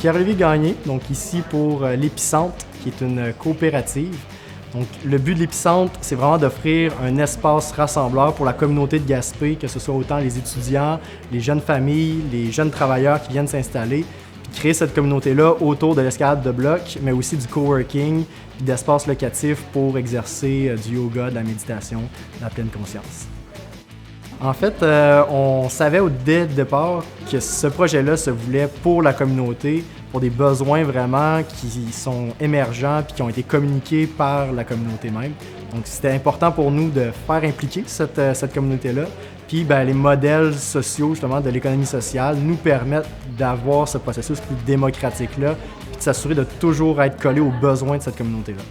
Pierre-Olivier Gagné, donc ici pour l'Épicentre, qui est une coopérative. Donc, le but de l'Épicentre, c'est vraiment d'offrir un espace rassembleur pour la communauté de Gaspé, que ce soit autant les étudiants, les jeunes familles, les jeunes travailleurs qui viennent s'installer, puis créer cette communauté-là autour de l'escalade de bloc, mais aussi du coworking, puis d'espaces locatifs pour exercer du yoga, de la méditation, de la pleine conscience. En fait, on savait dès le départ que ce projet-là se voulait pour la communauté, pour des besoins vraiment qui sont émergents puis qui ont été communiqués par la communauté même. Donc, c'était important pour nous de faire impliquer cette communauté-là. Puis, les modèles sociaux, justement, de l'économie sociale nous permettent d'avoir ce processus plus démocratique-là puis de s'assurer de toujours être collé aux besoins de cette communauté-là.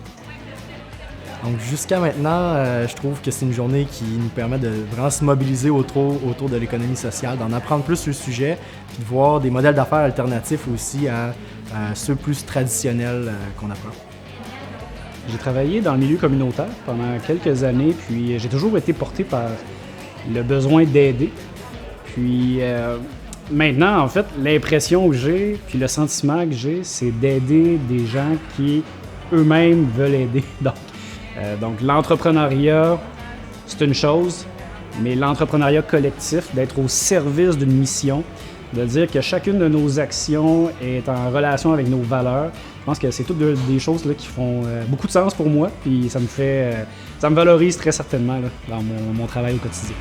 Donc jusqu'à maintenant, je trouve que c'est une journée qui nous permet de vraiment se mobiliser autour de l'économie sociale, d'en apprendre plus sur le sujet, puis de voir des modèles d'affaires alternatifs aussi à ceux plus traditionnels qu'on apprend. J'ai travaillé dans le milieu communautaire pendant quelques années, puis j'ai toujours été porté par le besoin d'aider. Puis maintenant, en fait, l'impression que j'ai, puis le sentiment que j'ai, c'est d'aider des gens qui eux-mêmes veulent aider. Donc l'entrepreneuriat, c'est une chose, mais l'entrepreneuriat collectif, d'être au service d'une mission, de dire que chacune de nos actions est en relation avec nos valeurs, je pense que c'est toutes des choses là, qui font beaucoup de sens pour moi, puis ça me valorise très certainement là, dans mon travail au quotidien.